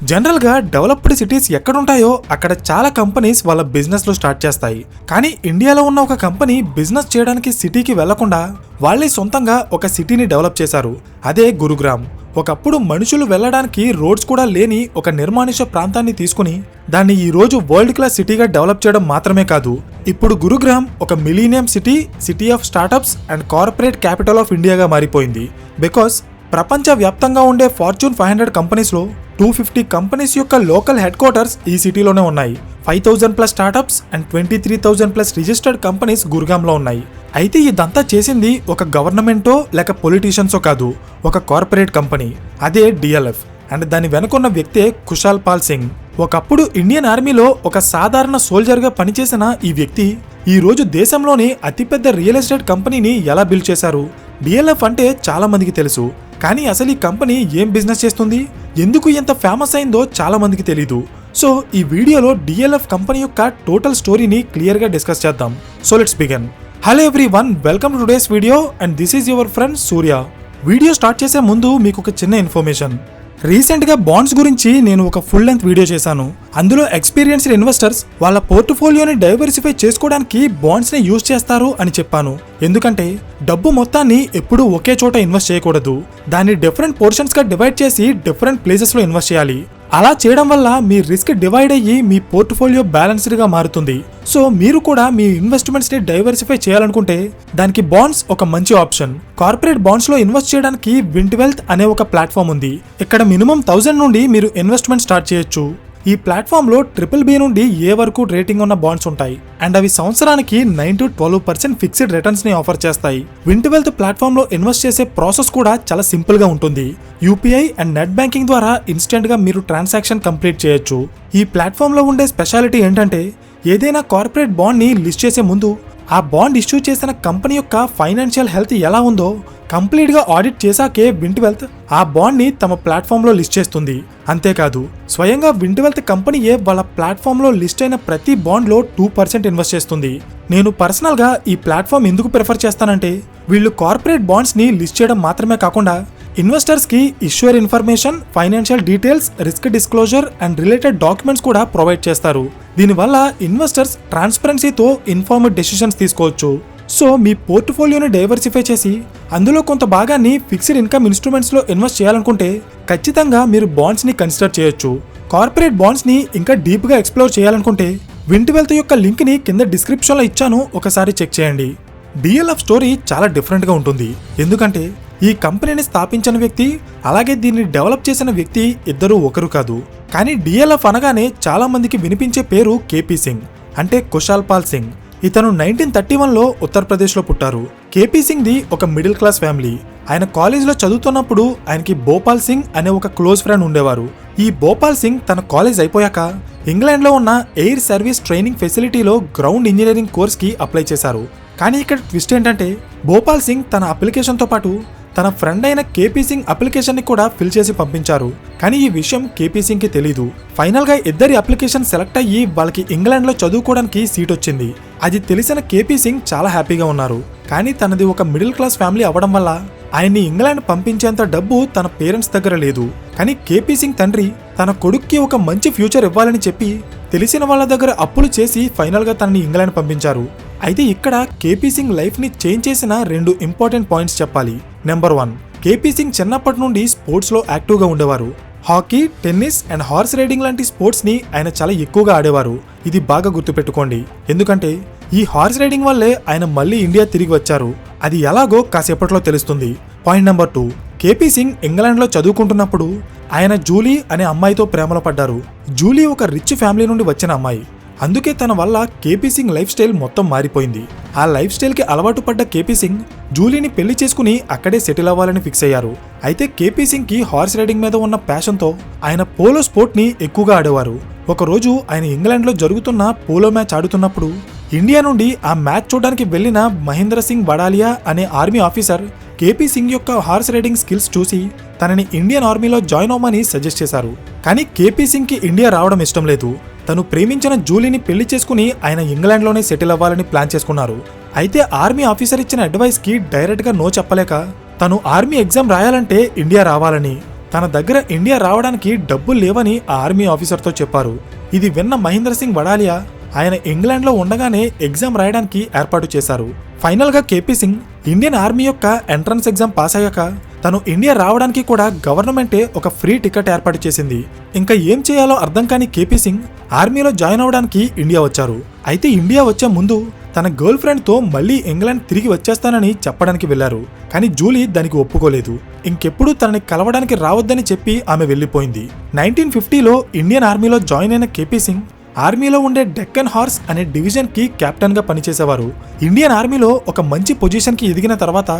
General గా developed cities ఎక్కడుంటాయో అక్కడ చాలా కంపెనీస్ వాళ్ళ బిజినెస్ లో స్టార్ట్ చేస్తాయి. కానీ ఇండియాలో ఉన్న ఒక కంపెనీ బిజినెస్ చేయడానికి సిటీకి వెళ్లకుండా వాళ్ళే సొంతంగా ఒక సిటీని డెవలప్ చేశారు. అదే గురుగ్రామ్. ఒకప్పుడు మనుషులు వెళ్లడానికి రోడ్స్ కూడా లేని ఒక నిర్మానుష ప్రాంతాన్ని తీసుకుని దాన్ని ఈ రోజు వరల్డ్ క్లాస్ సిటీగా డెవలప్ చేయడం మాత్రమే కాదు, ఇప్పుడు గురుగ్రామ్ ఒక millennium city, city of startups and corporate capital of ఇండియాగా మారిపోయింది. బికాస్ ప్రపంచ వ్యాప్తంగా ఉండే ఫార్చ్యూన్ 500 కంపెనీస్ లో 250 కంపెనీస్ యొక్క లోకల్ హెడ్ క్వార్టర్స్ ఈ సిటీలోనే ఉన్నాయి. 5,000+ స్టార్టప్స్ అండ్ 23,000+ రిజిస్టర్డ్ కంపెనీస్ గురుగ్రామ్లో ఉన్నాయి. అయితే ఇదంతా చేసింది ఒక గవర్నమెంటో లేక పొలిటీషియన్సో కాదు, ఒక కార్పొరేట్ కంపెనీ. అదే DLF. అండ్ దాని వెనుకున్న వ్యక్తే కుశాల్ పాల్ సింగ్. ఒకప్పుడు ఇండియన్ ఆర్మీలో ఒక సాధారణ సోల్జర్గా పనిచేసిన ఈ వ్యక్తి ఈ రోజు దేశంలోని అతిపెద్ద రియల్ ఎస్టేట్ కంపెనీని ఎలా బిల్డ్ చేశారు? DLF అంటే చాలా మందికి తెలుసు, కానీ అసలు ఈ కంపెనీ ఏం బిజినెస్ చేస్తుంది, ఎందుకు ఎంత ఫేమస్ అయిందో చాలా మందికి తెలీదు. సో ఈ వీడియోలో DLF కంపెనీ యొక్క టోటల్ స్టోరీని క్లియర్ గా డిస్కస్ చేద్దాం. So let's begin. Hello everyone, welcome to today's video and this is your friend Surya. Video start చేసే ముందు మీకు ఒక చిన్న ఇన్ఫర్మేషన్. రీసెంట్గా బాండ్స్ గురించి నేను ఒక ఫుల్ లెంత్ వీడియో చేశాను. అందులో ఎక్స్పీరియన్స్డ్ ఇన్వెస్టర్స్ వాళ్ళ పోర్ట్ఫోలియోని డైవర్సిఫై చేసుకోవడానికి బాండ్స్ని యూజ్ చేస్తారు అని చెప్పాను. ఎందుకంటే డబ్బు మొత్తాన్ని ఎప్పుడూ ఒకే చోట ఇన్వెస్ట్ చేయకూడదు, దాన్ని డిఫరెంట్ పోర్షన్స్గా డివైడ్ చేసి డిఫరెంట్ ప్లేసెస్లో ఇన్వెస్ట్ చేయాలి. అలా చేయడం వల్ల మీ రిస్క్ డివైడ్ అయ్యి మీ పోర్ట్ఫోలియో బ్యాలెన్స్డ్గా మారుతుంది. సో మీరు కూడా మీ ఇన్వెస్ట్మెంట్స్ని డైవర్సిఫై చేయాలనుకుంటే దానికి బాండ్స్ ఒక మంచి ఆప్షన్. కార్పొరేట్ బాండ్స్లో ఇన్వెస్ట్ చేయడానికి వింట్ వెల్త్ అనే ఒక ప్లాట్ఫామ్ ఉంది. ఇక్కడ మినిమం 1000 నుండి మీరు ఇన్వెస్ట్మెంట్ స్టార్ట్ చేయొచ్చు. ఈ ప్లాట్ఫామ్ లో BBB నుండి ఏ వరకు రేటింగ్ ఉన్న బాండ్స్ ఉంటాయి అండ్ అవి సంవత్సరానికి 9 to 12% ఫిక్స్డ్ రిటర్న్స్ ని ఆఫర్ చేస్తాయి. వింట్ వెల్త్ ప్లాట్ఫామ్ లో ఇన్వెస్ట్ చేసే ప్రాసెస్ కూడా చాలా సింపుల్ గా ఉంటుంది. UPI అండ్ నెట్ బ్యాంకింగ్ ద్వారా ఇన్స్టెంట్ గా మీరు ట్రాన్సాక్షన్ కంప్లీట్ చేయొచ్చు. ఈ ప్లాట్ఫామ్ లో ఉండే స్పెషాలిటీ ఏంటంటే ఏదైనా కార్పొరేట్ బాండ్ ని లిస్ట్ చేసే ముందు ఆ బాండ్ ఇష్యూ చేసిన కంపెనీ యొక్క ఫైనాన్షియల్ హెల్త్ ఎలా ఉందో కంప్లీట్ గా ఆడిట్ చేశాకే వింట్ వెల్త్ ఆ బాండ్ ని తమ ప్లాట్ఫామ్ లో లిస్ట్ చేస్తుంది. అంతేకాదు స్వయంగా వింట్ వెల్త్ కంపెనీయే వాళ్ళ ప్లాట్ఫామ్ లో లిస్ట్ అయిన ప్రతి బాండ్ లో 2% ఇన్వెస్ట్ చేస్తుంది. నేను పర్సనల్ గా ఈ ప్లాట్ఫామ్ ఎందుకు ప్రిఫర్ చేస్తానంటే వీళ్ళు కార్పొరేట్ బాండ్స్ ని లిస్ట్ చేయడం మాత్రమే కాకుండా ఇన్వెస్టర్స్ కి issuer information, financial details, risk disclosure and related documents కూడా ప్రొవైడ్ చేస్తారు. దీనివల్ల ఇన్వెస్టర్స్ ట్రాన్స్పరెన్సీతో ఇన్ఫార్మ్డ్ డెసిషన్స్ తీసుకోవచ్చు. సో మీ పోర్ట్ఫోలియోని డైవర్సిఫై చేసి అందులో కొంత భాగాన్ని ఫిక్స్డ్ ఇన్కమ్ ఇన్స్ట్రుమెంట్స్లో ఇన్వెస్ట్ చేయాలనుకుంటే ఖచ్చితంగా మీరు బాండ్స్ని కన్సిడర్ చేయొచ్చు. కార్పొరేట్ బాండ్స్ని ఇంకా డీప్గా ఎక్స్ప్లోర్ చేయాలనుకుంటే వింట్ వెల్త్ యొక్క లింక్ని కింద డిస్క్రిప్షన్లో ఇచ్చాను, ఒకసారి చెక్ చేయండి. DLF స్టోరీ చాలా డిఫరెంట్గా ఉంటుంది. ఎందుకంటే ఈ కంపెనీని స్థాపించిన వ్యక్తి అలాగే దీన్ని డెవలప్ చేసిన వ్యక్తి ఇద్దరు ఒకరు కాదు. కానీ DLF అనగానే చాలా మందికి వినిపించే పేరు KP సింగ్, అంటే కుశాల్ పాల్ సింగ్. ఇతను 1931లో ఉత్తరప్రదేశ్లో పుట్టారు. KP సింగ్ది ఒక మిడిల్ క్లాస్ ఫ్యామిలీ. ఆయన కాలేజ్లో చదువుతున్నప్పుడు ఆయనకి భోపాల్ సింగ్ అనే ఒక క్లోజ్ ఫ్రెండ్ ఉండేవారు. ఈ భోపాల్ సింగ్ తన కాలేజ్ అయిపోయాక ఇంగ్లాండ్లో ఉన్న ఎయిర్ సర్వీస్ ట్రైనింగ్ ఫెసిలిటీలో గ్రౌండ్ ఇంజనీరింగ్ కోర్స్కి అప్లై చేశారు. కానీ ఇక్కడ ట్విస్ట్ ఏంటంటే భోపాల్ సింగ్ తన అప్లికేషన్తో పాటు తన ఫ్రెండ్ అయిన KP సింగ్ అప్లికేషన్ ని కూడా ఫిల్ చేసి పంపించారు. కానీ ఈ విషయం KP సింగ్ కి తెలీదు. ఫైనల్ గా ఇద్దరి అప్లికేషన్ సెలెక్ట్ అయ్యి వాళ్ళకి ఇంగ్లాండ్ లో చదువుకోవడానికి సీట్ వచ్చింది. అది తెలిసిన KP సింగ్ చాలా హ్యాపీగా ఉన్నారు. కానీ తనది ఒక మిడిల్ క్లాస్ ఫ్యామిలీ అవ్వడం వల్ల ఆయన్ని ఇంగ్లాండ్ పంపించేంత డబ్బు తన పేరెంట్స్ దగ్గర లేదు. కానీ KP సింగ్ తండ్రి తన కొడుక్కి ఒక మంచి ఫ్యూచర్ ఇవ్వాలని చెప్పి తెలిసిన వాళ్ళ దగ్గర అప్పులు చేసి ఫైనల్ గా తనని ఇంగ్లాండ్ పంపించారు. అయితే ఇక్కడ KP సింగ్ లైఫ్ ని చేంజ్ చేసిన 2 ఇంపార్టెంట్ పాయింట్స్ చెప్పాలి. నెంబర్ 1, KP సింగ్ చిన్నప్పటి నుండి స్పోర్ట్స్ లో యాక్టివ్ గా ఉండేవారు. Hockey, tennis and horse riding లాంటి స్పోర్ట్స్ ని ఆయన చాలా ఎక్కువగా ఆడేవారు. ఇది బాగా గుర్తుపెట్టుకోండి, ఎందుకంటే ఈ హార్స్ రైడింగ్ వల్లే ఆయన మళ్ళీ ఇండియా తిరిగి వచ్చారు. అది ఎలాగో కాసేపట్లో తెలుస్తుంది. పాయింట్ నెంబర్ 2, KP సింగ్ ఇంగ్లాండ్లో చదువుకుంటున్నప్పుడు ఆయన జూలీ అనే అమ్మాయితో ప్రేమలో పడ్డారు. జూలీ ఒక రిచ్ ఫ్యామిలీ నుండి వచ్చిన అమ్మాయి. అందుకే తన వల్ల KP సింగ్ లైఫ్ స్టైల్ మొత్తం మారిపోయింది. ఆ లైఫ్ స్టైల్కి అలవాటు పడ్డ KP సింగ్ జూలీని పెళ్లి చేసుకుని అక్కడే సెటిల్ అవ్వాలని ఫిక్స్ అయ్యారు. అయితే KP సింగ్కి హార్స్ రైడింగ్ మీద ఉన్న ప్యాషన్తో ఆయన పోలో స్పోర్ట్ని ఎక్కువగా ఆడేవారు. ఒకరోజు ఆయన ఇంగ్లాండ్లో జరుగుతున్న పోలో మ్యాచ్ ఆడుతున్నప్పుడు ఇండియా నుండి ఆ మ్యాచ్ చూడడానికి వెళ్లిన మహేంద్ర సింగ్ బడాలియా అనే ఆర్మీ ఆఫీసర్ KP సింగ్ యొక్క హార్స్ రైడింగ్ స్కిల్స్ చూసి తనని ఇండియన్ ఆర్మీలో జాయిన్ అవ్వమని సజెస్ట్ చేశారు. కానీ KP సింగ్కి ఇండియా రావడం ఇష్టం లేదు. తను ప్రేమించిన జూలీని పెళ్లి చేసుకుని ఆయన ఇంగ్లాండ్లోనే సెటిల్ అవ్వాలని ప్లాన్ చేసుకున్నారు. అయితే ఆర్మీ ఆఫీసర్ ఇచ్చిన అడ్వైస్కి డైరెక్ట్గా నో చెప్పలేక తను ఆర్మీ ఎగ్జామ్ రాయాలంటే ఇండియా రావాలని, తన దగ్గర ఇండియా రావడానికి డబ్బులు లేవని ఆ ఆర్మీ ఆఫీసర్తో చెప్పారు. ఇది విన్న మహేంద్ర సింగ్ వడాలియా ఆయన ఇంగ్లాండ్లో ఉండగానే ఎగ్జామ్ రాయడానికి ఏర్పాటు చేశారు. ఫైనల్గా కేపీ సింగ్ ఇండియన్ ఆర్మీ యొక్క ఎంట్రన్స్ ఎగ్జామ్ పాస్ అయ్యాక తను ఇండియా రావడానికి కూడా గవర్నమెంటే ఒక ఫ్రీ టికెట్ ఏర్పాటు చేసింది. ఇంకా ఏం చేయాలో అర్థం కాని కేపీ సింగ్ ఆర్మీలో జాయిన్ అవడానికి ఇండియా వచ్చారు. అయితే ఇండియా వచ్చే ముందు తన గర్ల్ ఫ్రెండ్తో మళ్ళీ ఇంగ్లాండ్ తిరిగి వచ్చేస్తానని చెప్పడానికి వెళ్లారు. కానీ జూలీ దానికి ఒప్పుకోలేదు. ఇంకెప్పుడు తనని కలవడానికి రావద్దని చెప్పి ఆమె వెళ్లిపోయింది. 1950లో ఇండియన్ ఆర్మీలో జాయిన్ అయిన కేపీ సింగ్ ఆర్మీలో ఉండే డెక్కన్ హార్స్ అనే డివిజన్ కి కెప్టెన్ గా పనిచేసేవారు. ఇండియన్ ఆర్మీలో ఒక మంచి పొజిషన్ కి ఎదిగిన తర్వాత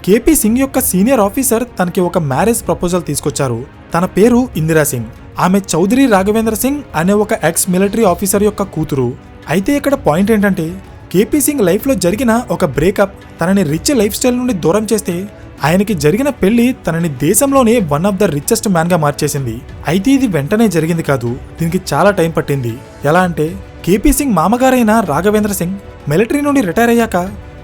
కేపీ సింగ్ యొక్క సీనియర్ ఆఫీసర్ తనకి ఒక మ్యారేజ్ ప్రపోజల్ తీసుకొచ్చారు. తన పేరు ఇందిరా సింగ్. ఆమె చౌదరి రాఘవేంద్ర సింగ్ అనే ఒక ఎక్స్ మిలిటరీ ఆఫీసర్ యొక్క కూతురు. అయితే ఇక్కడ పాయింట్ ఏంటంటే కేపీ సింగ్ లైఫ్ లో జరిగిన ఒక బ్రేకప్ తనని రిచ్ లైఫ్ స్టైల్ నుండి దూరం చేస్తే ఆయనకి జరిగిన పెళ్లి తనని దేశంలోనే one of the richest man గా మార్చేసింది. అయితే ఇది వెంటనే జరిగింది కాదు, దీనికి చాలా టైం పట్టింది. ఎలా అంటే కేపీ సింగ్ మామగారైన రాఘవేంద్ర సింగ్ మిలిటరీ నుండి రిటైర్ అయ్యాక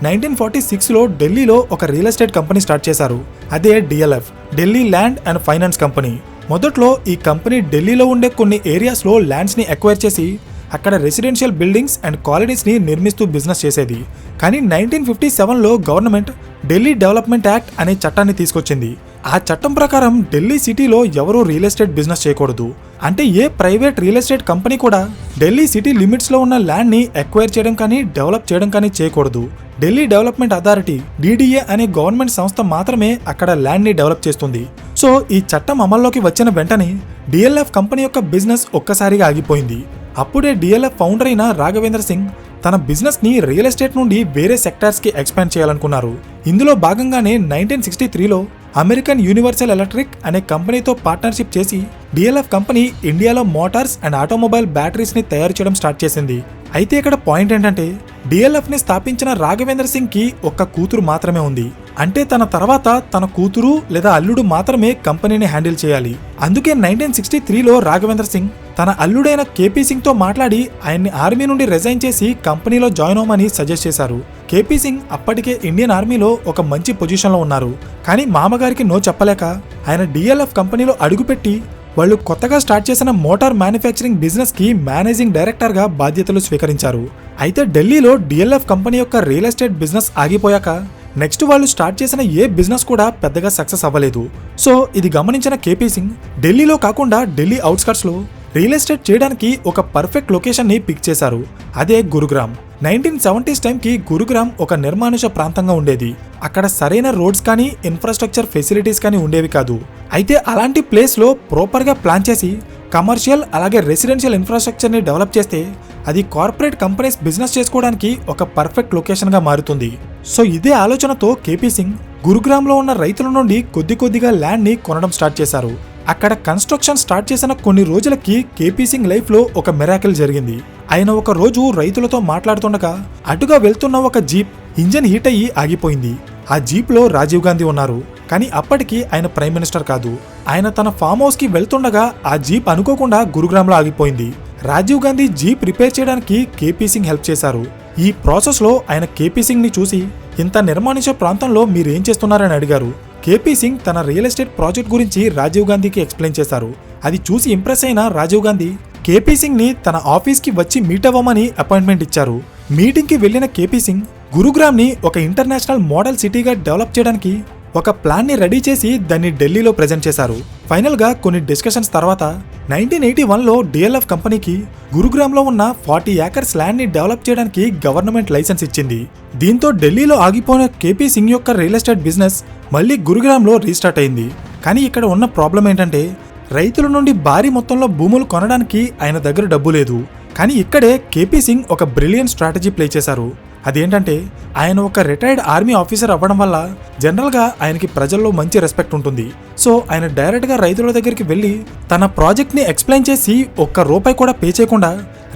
1946లో ఢిల్లీలో ఒక రియల్ ఎస్టేట్ కంపెనీ స్టార్ట్ చేశారు. అదే DLF, Delhi land and finance company. మొదట్లో ఈ కంపెనీ ఢిల్లీలో ఉండే కొన్ని ఏరియాస్లో ల్యాండ్స్ ని ఎక్వైర్ చేసి అక్కడ రెసిడెన్షియల్ బిల్డింగ్స్ అండ్ కాలనీస్ ని నిర్మిస్తూ బిజినెస్ చేసేది. కానీ 1957లో గవర్నమెంట్ ఢిల్లీ డెవలప్మెంట్ యాక్ట్ అనే చట్టాన్ని తీసుకొచ్చింది. ఆ చట్టం ప్రకారం ఢిల్లీ సిటీలో ఎవరూ రియల్ ఎస్టేట్ బిజినెస్ చేయకూడదు. అంటే ఏ ప్రైవేట్ రియల్ ఎస్టేట్ కంపెనీ కూడా ఢిల్లీ సిటీ లిమిట్స్ లో ఉన్న ల్యాండ్ ని ఎక్వైర్ చేయడం కానీ డెవలప్ చేయడం కానీ చేయకూడదు. ఢిల్లీ డెవలప్మెంట్ అథారిటీ DDA అనే గవర్నమెంట్ సంస్థ మాత్రమే అక్కడ ల్యాండ్ ని డెవలప్ చేస్తుంది. సో ఈ చట్టం అమల్లోకి వచ్చిన వెంటనే DLF కంపెనీ యొక్క బిజినెస్ ఒక్కసారిగా ఆగిపోయింది. అప్పుడే DLF ఫౌండర్ అయిన రాఘవేంద్ర సింగ్ తన బిజినెస్ ని రియల్ ఎస్టేట్ నుండి వేరే సెక్టార్స్ కి ఎక్స్పాండ్ చేయాలనుకున్నారు. ఇందులో భాగంగానే 1963లో అమెరికన్ యూనివర్సల్ ఎలక్ట్రిక్ అనే కంపెనీతో పార్ట్నర్షిప్ చేసి DLF కంపెనీ ఇండియాలో మోటార్స్ అండ్ ఆటోమొబైల్ బ్యాటరీస్ ని తయారు చేయడం స్టార్ట్ చేసింది. అయితే ఇక్కడ పాయింట్ ఏంటంటే DLF ని స్థాపించిన రాఘవేంద్ర సింగ్ కి ఒక్క కూతురు మాత్రమే ఉంది. అంటే తన తర్వాత తన కూతురు లేదా అల్లుడు మాత్రమే కంపెనీని హ్యాండిల్ చేయాలి. అందుకే 1963లో రాఘవేంద్ర సింగ్ తన అల్లుడైన కేపీ సింగ్ తో మాట్లాడి ఆయన్ని ఆర్మీ నుండి రిజైన్ చేసి కంపెనీలో జాయిన్ అవ్వమని సజెస్ట్ చేశారు. కేపీ సింగ్ అప్పటికే ఇండియన్ ఆర్మీలో ఒక మంచి పొజిషన్ లో ఉన్నారు. కానీ మామగారికి నో చెప్పలేక ఆయన DLF కంపెనీలో అడుగుపెట్టి వాళ్ళు కొత్తగా స్టార్ట్ చేసిన మోటార్ మ్యానుఫ్యాక్చరింగ్ బిజినెస్ కి మేనేజింగ్ డైరెక్టర్ గా బాధ్యతలు స్వీకరించారు. అయితే ఢిల్లీలో DLF కంపెనీ యొక్క రియల్ ఎస్టేట్ బిజినెస్ ఆగిపోయాక నెక్స్ట్ వాళ్ళు స్టార్ట్ చేసిన ఏ బిజినెస్ కూడా పెద్దగా సక్సెస్ అవ్వలేదు. సో ఇది గమనించిన కేపీ సింగ్ ఢిల్లీలో కాకుండా ఢిల్లీ అవుట్స్కట్స్ లో రియల్ ఎస్టేట్ చేయడానికి ఒక పర్ఫెక్ట్ లొకేషన్ ని పిక్ చేశారు. అదే గురుగ్రామ్. 1970s టైంకి గురుగ్రామ్ ఒక నిర్మానుష ప్రాంతంగా ఉండేది. అక్కడ సరైన రోడ్స్ కానీ ఇన్ఫ్రాస్ట్రక్చర్ ఫెసిలిటీస్ కానీ ఉండేవి కాదు. అయితే అలాంటి ప్లేస్ లో ప్రాపర్ గా ప్లాన్ చేసి కమర్షియల్ అలాగే రెసిడెన్షియల్ ఇన్ఫ్రాస్ట్రక్చర్ ని డెవలప్ చేస్తే అది కార్పొరేట్ కంపెనీస్ బిజినెస్ చేసుకోవడానికి ఒక పర్ఫెక్ట్ లొకేషన్ గా మారుతుంది. సో ఇదే ఆలోచనతో కేపీ సింగ్ గురుగ్రామ్ లో ఉన్న రైతుల నుండి కొద్ది కొద్దిగా ల్యాండ్ ని కొనడం స్టార్ట్ చేశారు. అక్కడ కన్స్ట్రక్షన్ స్టార్ట్ చేసిన కొన్ని రోజులకి కేపీ సింగ్ లైఫ్ లో ఒక మిరాకిల్ జరిగింది. ఆయన ఒక రోజు రైతులతో మాట్లాడుతుండగా అటుగా వెళ్తున్న ఒక జీప్ ఇంజన్ హీట్ అయ్యి ఆగిపోయింది. ఆ జీప్ లో రాజీవ్ గాంధీ ఉన్నారు. కానీ అప్పటికి ఆయన ప్రైమ్ మినిస్టర్ కాదు. ఆయన తన ఫామ్ హౌస్ కి వెళ్తుండగా ఆ జీప్ అనుకోకుండా గురుగ్రామ్ లో ఆగిపోయింది. రాజీవ్ గాంధీ జీప్ రిపేర్ చేయడానికి కేపీ సింగ్ హెల్ప్ చేశారు. ఈ ప్రాసెస్ లో ఆయన కేపీ సింగ్ ని చూసి ఇంత నిర్మానుష ప్రాంతంలో మీరేం చేస్తున్నారని అడిగారు. కేపీ సింగ్ తన రియల్ ఎస్టేట్ ప్రాజెక్ట్ గురించి రాజీవ్ గాంధీకి ఎక్స్ప్లెయిన్ చేశారు. అది చూసి ఇంప్రెస్ అయిన రాజీవ్ గాంధీ కేపీ సింగ్ ని తన ఆఫీస్ కి వచ్చి మీట్ అవ్వమని అపాయింట్మెంట్ ఇచ్చారు. మీటింగ్ కి వెళ్లిన కేపీ సింగ్ గురుగ్రామ్ ని ఒక ఇంటర్నేషనల్ మోడల్ సిటీగా డెవలప్ చేయడానికి ఒక ప్లాన్ ని రెడీ చేసి దాన్ని ఢిల్లీలో ప్రెజెంట్ చేశారు. ఫైనల్ గా కొన్ని డిస్కషన్స్ తర్వాత 1981లో DLF కంపెనీకి గురుగ్రామ్ లో ఉన్న 40 ఏకర్స్ ల్యాండ్ ని డెవలప్ చేయడానికి గవర్నమెంట్ లైసెన్స్ ఇచ్చింది. దీంతో ఢిల్లీలో ఆగిపోయిన కేపీ సింగ్ యొక్క రియల్ ఎస్టేట్ బిజినెస్ మళ్ళీ గురుగ్రామ్ లో రీస్టార్ట్ అయింది. కానీ ఇక్కడ ఉన్న ప్రాబ్లం ఏంటంటే రైతుల నుండి భారీ మొత్తంలో భూములు కొనడానికి ఆయన దగ్గర డబ్బు లేదు. కానీ ఇక్కడే కేపీ సింగ్ ఒక బ్రిలియంట్ స్ట్రాటజీ ప్లే చేశారు. అదేంటంటే ఆయన ఒక రిటైర్డ్ ఆర్మీ ఆఫీసర్ అవ్వడం వల్ల జనరల్గా ఆయనకి ప్రజల్లో మంచి రెస్పెక్ట్ ఉంటుంది. సో ఆయన డైరెక్ట్గా రైతుల దగ్గరికి వెళ్ళి తన ప్రాజెక్ట్ని ఎక్స్ప్లెయిన్ చేసి ఒక్క రూపాయి కూడా పే చేయకుండా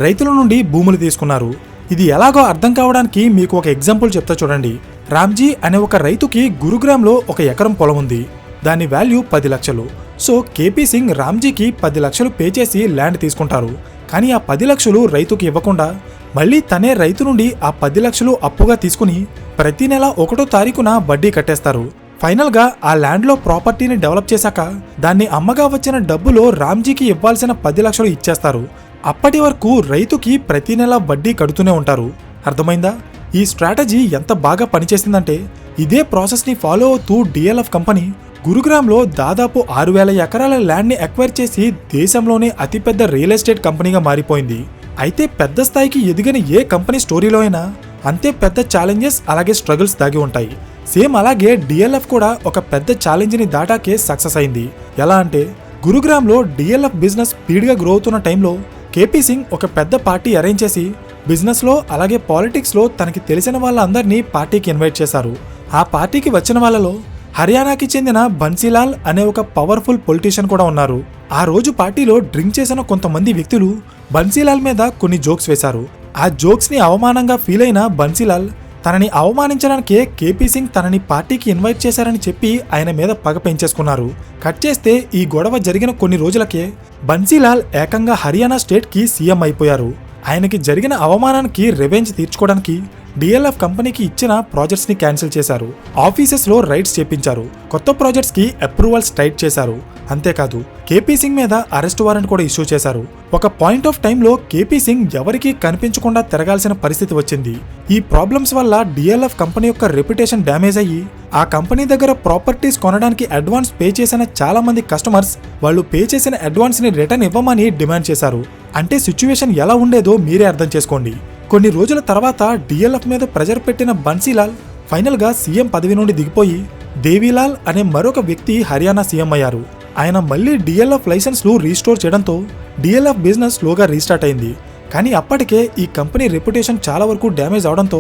రైతుల నుండి భూములు తీసుకున్నారు. ఇది ఎలాగో అర్థం కావడానికి మీకు ఒక ఎగ్జాంపుల్ చెప్తా చూడండి. రామ్జీ అనే ఒక రైతుకి గురుగ్రామ్లో 1 ఎకరం పొలం ఉంది. దాని వాల్యూ 10 లక్షలు. సో కేపీ సింగ్ రామ్జీకి 10 లక్షలు పే చేసి ల్యాండ్ తీసుకుంటారు. కానీ ఆ 10 లక్షలు రైతుకి ఇవ్వకుండా మళ్ళీ తనే రైతు నుండి ఆ 10 లక్షలు అప్పుగా తీసుకుని ప్రతి నెల 1వ తారీఖున వడ్డీ కట్టేస్తారు. ఫైనల్గా ఆ ల్యాండ్లో ప్రాపర్టీని డెవలప్ చేశాక దాన్ని అమ్మగా వచ్చిన డబ్బులో రామ్జీకి ఇవ్వాల్సిన 10 లక్షలు ఇచ్చేస్తారు. అప్పటి వరకు రైతుకి ప్రతి నెల వడ్డీ కడుతూనే ఉంటారు. అర్థమైందా? ఈ స్ట్రాటజీ ఎంత బాగా పనిచేసిందంటే ఇదే ప్రాసెస్ని ఫాలో అవుతూ డిఎల్ఎఫ్ కంపెనీ గురుగ్రామ్లో దాదాపు 6,000 ఎకరాల ల్యాండ్ని అక్వైర్ చేసి దేశంలోనే అతిపెద్ద రియల్ ఎస్టేట్ కంపెనీగా మారిపోయింది. అయితే పెద్ద స్థాయికి ఎదిగిన ఏ కంపెనీ స్టోరీలో అయినా అంతే పెద్ద ఛాలెంజెస్ అలాగే స్ట్రగుల్స్ దాగి ఉంటాయి. సేమ్ అలాగే డిఎల్ఎఫ్ కూడా ఒక పెద్ద ఛాలెంజ్ని దాటాకే సక్సెస్ అయింది. ఎలా అంటే గురుగ్రామ్లో డిఎల్ఎఫ్ బిజినెస్ స్పీడ్గా గ్రో అవుతున్న టైంలో కేపీ సింగ్ ఒక పెద్ద పార్టీ అరేంజ్ చేసి బిజినెస్లో అలాగే పాలిటిక్స్లో తనకి తెలిసిన వాళ్ళందరినీ పార్టీకి ఇన్వైట్ చేశారు. ఆ పార్టీకి వచ్చిన వాళ్ళలో హర్యానాకి చెందిన బన్సీలాల్ అనే ఒక పవర్ఫుల్ పొలిటీషియన్ కూడా ఉన్నారు. ఆ రోజు పార్టీలో డ్రింక్ చేసిన కొంతమంది వ్యక్తులు బన్సీలాల్ మీద కొన్ని జోక్స్ వేశారు. ఆ జోక్స్ ని అవమానంగా ఫీల్ అయిన బన్సీలాల్ తనని అవమానించడానికే కేపీ సింగ్ తనని పార్టీకి ఇన్వైట్ చేశారని చెప్పి ఆయన మీద పగ పెంచేసుకున్నారు. కట్ చేస్తే ఈ గొడవ జరిగిన కొన్ని రోజులకే బన్సీలాల్ ఏకంగా హర్యానా స్టేట్ కి సీఎం అయిపోయారు. ఆయనకి జరిగిన అవమానానికి రివెంజ్ తీర్చుకోవడానికి డిఎల్ఎఫ్ కంపెనీకి ఇచ్చిన ప్రాజెక్ట్స్ ని క్యాన్సిల్ చేశారు. ఆఫీసెస్ లో రైడ్స్ చేపించారు. కొత్త ప్రాజెక్ట్స్ కి అప్రూవల్స్ టైట్ చేశారు. అంతేకాదు కేపీ సింగ్ మీద అరెస్ట్ వారెంట్ కూడా ఇష్యూ చేశారు. ఒక పాయింట్ ఆఫ్ టైంలో కేపీ సింగ్ ఎవరికీ కనిపించకుండా తిరగాల్సిన పరిస్థితి వచ్చింది. ఈ ప్రాబ్లమ్స్ వల్ల డిఎల్ఎఫ్ కంపెనీ యొక్క రెప్యుటేషన్ డ్యామేజ్ అయ్యి ఆ కంపెనీ దగ్గర ప్రాపర్టీస్ కొనడానికి అడ్వాన్స్ పే చేసిన చాలా మంది కస్టమర్స్ వాళ్ళు పే చేసిన అడ్వాన్స్ ని రిటర్న్ ఇవ్వమని డిమాండ్ చేశారు. అంటే సిచ్యువేషన్ ఎలా ఉండేదో మీరే అర్థం చేసుకోండి. కొన్ని రోజుల తర్వాత డిఎల్ఎఫ్ మీద ప్రెజర్ పెట్టిన బన్సీలాల్ ఫైనల్ గా సీఎం పదవి నుండి దిగిపోయి దేవీలాల్ అనే మరొక వ్యక్తి హర్యానా సీఎం అయ్యారు. ఆయన మళ్ళీ డిఎల్ఎఫ్ లైసెన్స్లు రీస్టోర్ చేయడంతో డిఎల్ఎఫ్ బిజినెస్ స్లోగా రీస్టార్ట్ అయింది. కానీ అప్పటికే ఈ కంపెనీ రెప్యుటేషన్ చాలా వరకు డ్యామేజ్ అవడంతో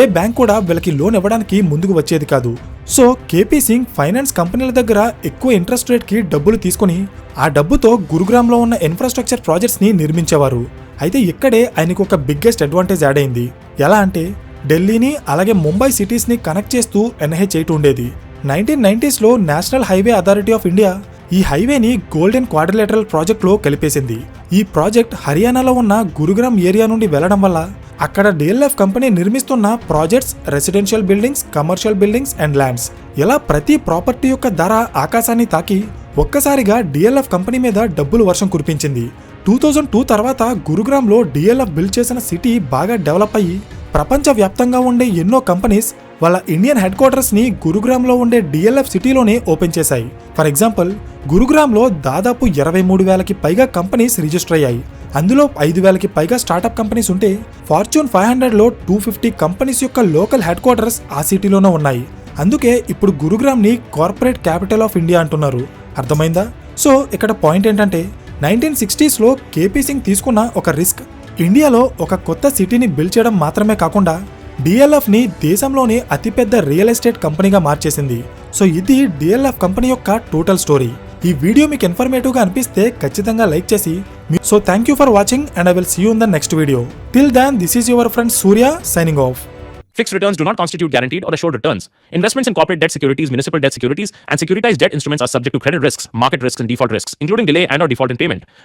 ఏ బ్యాంక్ కూడా వీళ్ళకి లోన్ ఇవ్వడానికి ముందుకు వచ్చేది కాదు. సో కేపీ సింగ్ ఫైనాన్స్ కంపెనీల దగ్గర ఎక్కువ ఇంట్రెస్ట్ రేట్ కి డబ్బులు తీసుకుని ఆ డబ్బుతో గురుగ్రామ్లో ఉన్న ఇన్ఫ్రాస్ట్రక్చర్ ప్రాజెక్ట్స్ ని నిర్మించేవారు. అయితే ఇక్కడే ఆయనకు ఒక బిగ్గెస్ట్ అడ్వాంటేజ్ యాడ్ అయింది. ఎలా అంటే ఢిల్లీని అలాగే ముంబై సిటీస్ ని కనెక్ట్ చేస్తూ NH8 ఉండేది. 1990s లో national highway authority of India ఈ హైవేని గోల్డెన్ క్వాడ్రిలేటరల్ ప్రాజెక్ట్ లో కలిపేసింది. ఈ ప్రాజెక్ట్ హర్యానాలో ఉన్న గురుగ్రామ్ ఏరియా నుండి వెళ్లడం వల్ల అక్కడ డిఎల్ఎఫ్ కంపెనీ నిర్మిస్తున్న projects, residential buildings, commercial buildings and lands ఇలా ప్రతి ప్రాపర్టీ యొక్క ధర ఆకాశాన్ని తాకి ఒక్కసారిగా డిఎల్ఎఫ్ కంపెనీ మీద డబ్బులు వర్షం కురిపించింది. 2002 తర్వాత గురుగ్రామ్లో డిఎల్ఎఫ్ బిల్డ్ చేసిన సిటీ బాగా డెవలప్ అయ్యి ప్రపంచ వ్యాప్తంగా ఉండే ఎన్నో కంపెనీస్ వాళ్ళ ఇండియన్ హెడ్ క్వార్టర్స్ ని గురుగ్రామ్లో ఉండే డిఎల్ఎఫ్ సిటీలోనే ఓపెన్ చేశాయి. ఫర్ ఎగ్జాంపుల్ గురుగ్రామ్లో దాదాపు 23,000కి పైగా కంపెనీస్ రిజిస్టర్ అయ్యాయి. అందులో 5,000కి పైగా స్టార్టప్ కంపెనీస్ ఉంటే ఫార్చ్యూన్ 500లో 250 కంపెనీస్ యొక్క లోకల్ హెడ్ క్వార్టర్స్ ఆ సిటీలోనే ఉన్నాయి. అందుకే ఇప్పుడు గురుగ్రామ్ ని కార్పొరేట్ క్యాపిటల్ ఆఫ్ ఇండియా అంటున్నారు. అర్థమైందా? సో ఇక్కడ పాయింట్ ఏంటంటే 1960s లో కేపీ సింగ్ తీసుకున్న ఒక రిస్క్ ఇండియాలో ఒక కొత్త సిటీని బిల్డ్ చేయడం మాత్రమే కాకుండా డిఎల్ఎఫ్ ని దేశంలోనే అతిపెద్ద రియల్ ఎస్టేట్ కంపెనీగా మార్చేసింది. సో ఇది డిఎల్ఎఫ్ కంపెనీ యొక్క టోటల్ స్టోరీ. ఈ వీడియో మీకు ఇన్ఫర్మేటివ్ గా అనిపిస్తే ఖచ్చితంగా లైక్ చేసి so thank you for watching and I will see you in the next video. Till then this is your friend Surya signing off. Fixed returns do not constitute guaranteed or assured returns. Investments in corporate debt securities, municipal debt securities, and securitized debt instruments are subject to credit risks, market risks, and default risks, including delay and/or default in payment.